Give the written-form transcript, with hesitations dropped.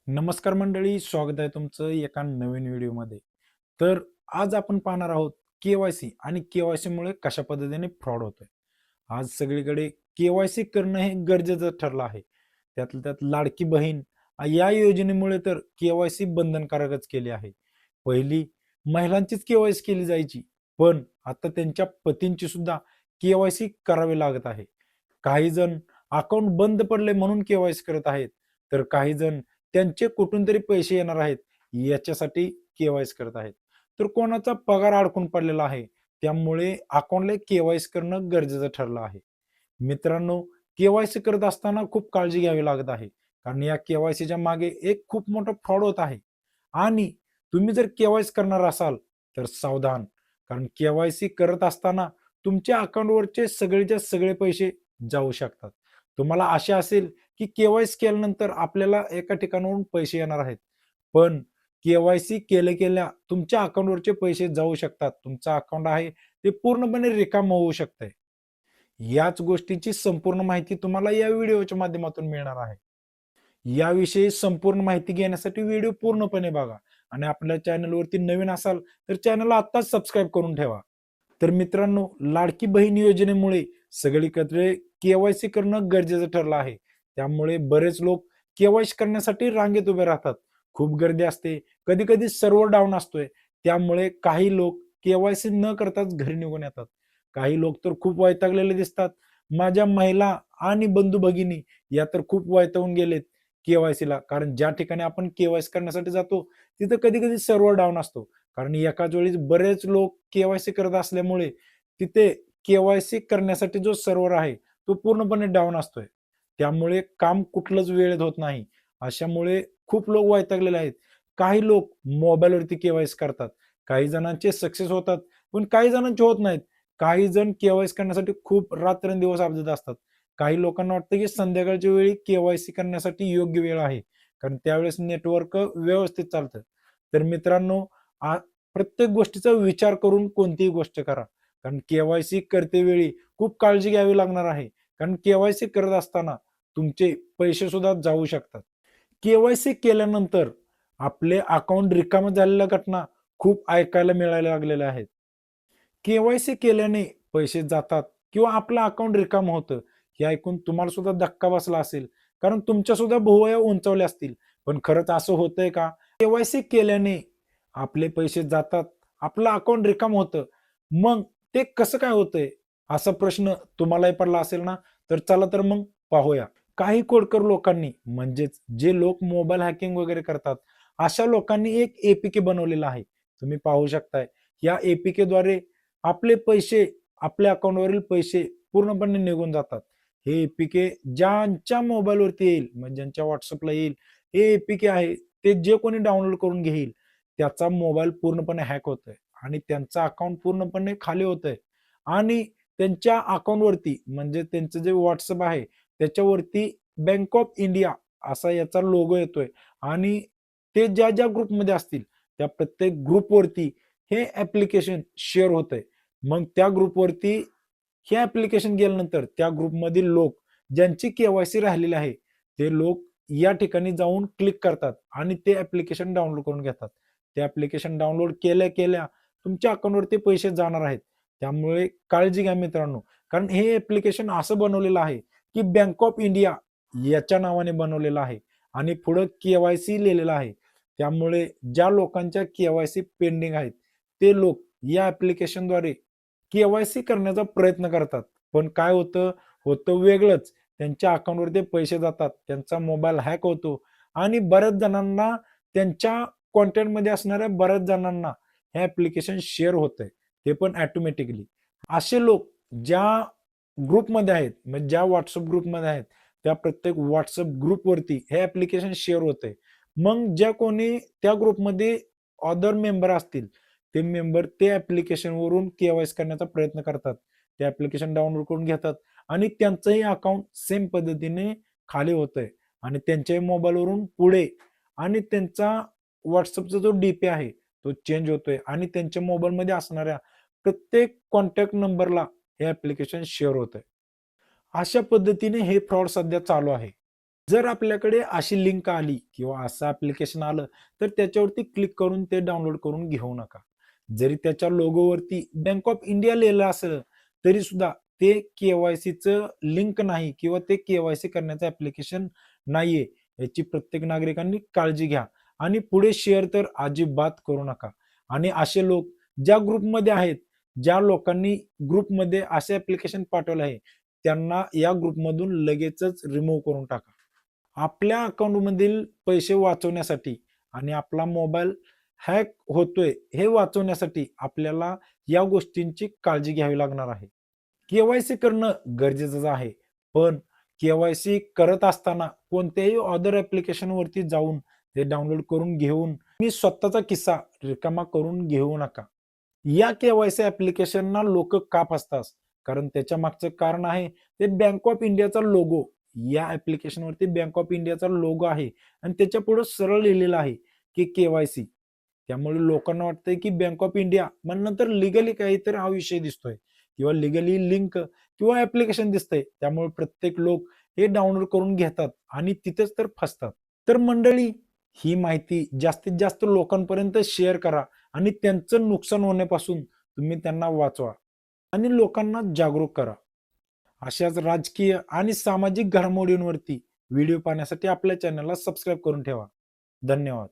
नमस्कार मंडळी, स्वागत आहे तुमचं एका नवीन व्हिडिओमध्ये. तर आज आपण पाहणार आहोत के-वाय-सी आणि के-वाय-सी मुळे कशा पद्धतीने फ्रॉड होतोय. आज सगळीकडे के-वाय-सी करणं हे गरजेचं ठरलं आहे. त्यातल्या त्यात लाडकी बहीण या योजनेमुळे तर के-वाय-सी बंधनकारकच केली आहे. पहिली महिलांचीच के-वाय-सी केली जायची, पण आता त्यांच्या पतींची सुद्धा के-वाय-सी करावी लागत आहे. काही जण अकाउंट बंद पडले म्हणून के-वाय-सी करत आहेत, तर काही जण त्यांचे कुठून तरी पैसे येणार आहेत याच्यासाठी के-वाय-सी करत आहेत. तर कोणाचा पगार अडकून पडलेला आहे, त्यामुळे अकाउंटला के-वाय-सी करणं गरजेचं ठरलं आहे. मित्रांनो, के-वाय-सी करत असताना खूप काळजी घ्यावी लागत आहे. कारण या के-वाय-सीच्या मागे एक खूप मोठा फ्रॉड होत आहे. आणि तुम्ही जर के-वाय-सी करणार असाल, तर सावधान. कारण के-वाय-सी करत असताना तुमच्या अकाउंटवरचे सगळेच्या सगळे पैसे जाऊ शकतात. तुम्हाला आशा असेल की के-वाय-सी केल्यानंतर आपल्याला एका ठिकाणाहून पैसे येणार आहेत. पण के-वाय-सी केल्या तुमच्या अकाउंटवरचे पैसे जाऊ शकतात. तुमचं अकाउंट आहे ते पूर्णपणे रिकामं होऊ शकतंय. याच गोष्टीची संपूर्ण माहिती तुम्हाला या व्हिडिओच्या माध्यमातून मिळणार आहे. याविषयी संपूर्ण माहिती घेण्यासाठी व्हिडिओ पूर्णपणे बघा आणि आपल्या चॅनलवरती नवीन असाल तर चॅनलला आत्ताच सबस्क्राईब करून ठेवा. तर मित्रांनो, लाडकी बहीण योजनेमुळे सगळीकडे के-वाय-सी करणं गरजेचं ठरलं आहे. त्यामुळे बरेच लोक के-वाय-सी करण्यासाठी रांगेत उभे राहतात. खूप गर्दी असते. कधी-कधी सर्व्हर डाऊन असतोय. त्यामुळे काही लोक के-वाय-सी न करताच घरी निघून येतात. काही लोक तर खूप वैतागलेले दिसतात. माझ्या महिला आणि बंधू-भगिनी या तर खूप वैतागून गेलेत के-वाय-सीला. कारण ज्या ठिकाणी आपण के-वाय-सी करण्यासाठी जातो, तिथं कधी-कधी सर्व्हर डाऊन असतो. कारण एकाच वेळी बरेच लोक के-वाय-सी करत असल्यामुळे तिथे के-वाय-सी करण्यासाठी जो सर्व्हर आहे, तो पूर्णपणे डाऊन असतोय. त्यामुळे काम कुठलंच वेळेत होत नाही. अशामुळे खूप लोक वैतागलेले आहेत. काही लोक मोबाईलवरती के-वाय-सी करतात. काही जणांचे सक्सेस होतात, पण काही जणांचे होत नाहीत. काही जण के-वाय-सी करण्यासाठी खूप रात्रंदिवस अवजत असतात. काही लोकांना वाटतं की संध्याकाळच्या वेळी के-वाय-सी करण्यासाठी योग्य वेळ आहे. कारण त्यावेळेस नेटवर्क व्यवस्थित चालतं. तर मित्रांनो, प्रत्येक गोष्टीचा विचार करून कोणतीही गोष्ट करा. कारण के-वाय-सी करतेवेळी खूप काळजी घ्यावी लागणार आहे. कारण के-वाय-सी करत असताना तुमचे पैसे सुद्धा जाऊ शकतात. के-वाय-सी केल्यानंतर आपले अकाउंट रिकामं झालेल्या घटना खूप ऐकायला मिळायला लागलेल्या आहेत. के-वाय-सी केल्याने पैसे जातात किंवा आपलं अकाउंट रिकामं होतं, हे ऐकून तुम्हाला सुद्धा धक्का बसला असेल. कारण तुमच्या सुद्धा भुवया उंचावल्या असतील. पण खरंच असं होतंय का? के-वाय-सी केल्याने आपले पैसे जातात, आपलं अकाउंट रिकामं होतं. मग ते कसं काय होतंय? असा प्रश्न तुम्हालाही पडला असेल ना? तर चला तर मग पाहूया. काही खोडकर लोकांनी म्हणजेच जे लोक मोबाईल हॅकिंग वगैरे करतात, अशा लोकांनी एक ए-पी-के बनवलेला आहे. तुम्ही पाहू शकताय. या ए-पी-केद्वारे आपले पैसे, आपल्या अकाउंटवरील पैसे पूर्णपणे निघून जातात. हे ए-पी-के ज्यांच्या मोबाईलवरती येईल, म्हणजे ज्यांच्या WhatsAppला येईल, हे ए-पी-के आहे. ते जे कोणी डाउनलोड करून घेईल, त्याचा मोबाईल पूर्णपणे हॅक होतोय आणि त्यांचं अकाउंट पूर्णपणे खाली होतंय आणि त्यांच्या अकाउंटवरती म्हणजे त्यांचं जे WhatsApp आहे, त्याच्यावरती बँक ऑफ इंडिया असा याचा लोगो येतोय आणि ते ज्या ग्रुपमध्ये असतील, त्या प्रत्येक ग्रुपवरती हे ॲप्लिकेशन शेअर होतंय. मग त्या ग्रुपवरती हे ॲप्लिकेशन गेल्यानंतर त्या ग्रुपमधील लोक ज्यांची के-वाय-सी राहिलेली आहे, ते लोक या ठिकाणी जाऊन क्लिक करतात आणि ते ॲप्लिकेशन डाउनलोड करून घेतात. ते ॲप्लिकेशन डाउनलोड केल्या तुमच्या अकाउंटवरती पैसे जाणार आहेत. त्यामुळे काळजी घ्या मित्रांनो. कारण हे ॲप्लिकेशन असं बनवलेलं आहे, की बँक ऑफ इंडिया याच्या नावाने बनवलेलं आहे आणि पुढं के-वाय-सी लिहिलेलं आहे. त्यामुळे ज्या लोकांच्या के-वाय-सी पेंडिंग आहेत, ते लोक या ॲप्लिकेशनद्वारे के-वाय-सी करण्याचा प्रयत्न करतात. पण काय होतं, होतं वेगळंच. त्यांच्या अकाउंटवर ते पैसे जातात. त्यांचा मोबाईल हॅक होतो आणि बऱ्याच जणांना त्यांच्या कॉन्टॅक्टमध्ये असणाऱ्या बऱ्याच जणांना हे ॲप्लिकेशन शेअर होतंय. ते पण ऑटोमॅटिकली. असे लोक ज्या ग्रुपमध्ये आहेत, म्हणजे ज्या WhatsApp ग्रुपमध्ये आहेत, त्या प्रत्येक WhatsApp ग्रुपवरती हे ॲप्लिकेशन शेअर होतंय. मग ज्या कोणी त्या ग्रुपमध्ये अदर मेंबर असतील, ते मेंबर ते ॲप्लिकेशनवरून के-वाय-सी करण्याचा प्रयत्न करतात. ते ॲप्लिकेशन डाउनलोड करून घेतात आणि त्यांचंही अकाउंट सेम पद्धतीने खाली होतंय आणि त्यांच्याही मोबाईलवरून पुढे आणि त्यांचा WhatsAppचा जो डी-पी आहे, तो चेंज होतोय आणि त्यांच्या मोबाईलमध्ये असणाऱ्या प्रत्येक कॉन्टॅक्ट नंबरला हे ॲप्लिकेशन शेअर होतंय. अशा पद्धतीने हे फ्रॉड सध्या चालू आहे. जर आपल्याकडे अशी लिंक आली किंवा असं ऍप्लिकेशन आलं तर त्याच्यावरती क्लिक करून ते डाउनलोड करून घेऊ नका. जरी त्याच्या लोगोवरती बँक ऑफ इंडिया लिहिलं असेल तरी सुद्धा ते केवायसीचं लिंक नाही किंवा ते केवायसी करण्याचं ऍप्लिकेशन नाहीये. याची प्रत्येक नागरिकांनी काळजी घ्या आणि पुढे शेअर तर अजिबात करू नका. आणि असे लोक ज्या ग्रुपमध्ये आहेत, ज्या लोकांनी ग्रुपमध्ये असे ऍप्लिकेशन पाठवलं आहे, त्यांना या ग्रुपमधून लगेचच रिमूव्ह करून टाका. आपल्या अकाउंटमधील पैसे वाचवण्यासाठी आणि आपला मोबाईल हॅक होतोय हे वाचवण्यासाठी आपल्याला या गोष्टींची काळजी घ्यावी लागणार आहे. केवायसी करणं गरजेचंच आहे. पण केवायसी करत असताना कोणत्याही अदर ॲप्लिकेशनवरती जाऊन ते डाउनलोड करून घेऊन मी स्वतःचा किस्सा रिकामा करून घेऊ नका. या केवायसी ॲप्लिकेशनना लोकं का फसतात? कारण त्याच्या मागचं कारण आहे ते बँक ऑफ इंडियाचा लोगो. या ॲप्लिकेशनवरती बँक ऑफ इंडियाचा लोगो आहे आणि त्याच्या पुढे सरळ लिहिलेलं आहे की केवायसी. त्यामुळे लोकांना वाटतंय की बँक ऑफ इंडिया मग नंतर लीगली काहीतरी हा विषय दिसतोय किंवा लीगली लिंक किंवा ॲप्लिकेशन दिसतंय. त्यामुळे प्रत्येक लोक हे डाउनलोड करून घेतात आणि तिथेच तर फसतात. तर मंडळी, ही माहिती जास्तीत जास्त लोकांपर्यंत शेअर करा आणि त्यांचं नुकसान होण्यापासून तुम्ही त्यांना वाचवा आणि लोकांना जागरूक करा. अशाच राजकीय आणि सामाजिक घडामोडींवरती व्हिडिओ पाहण्यासाठी आपल्या चॅनलला सबस्क्राईब करून ठेवा. धन्यवाद.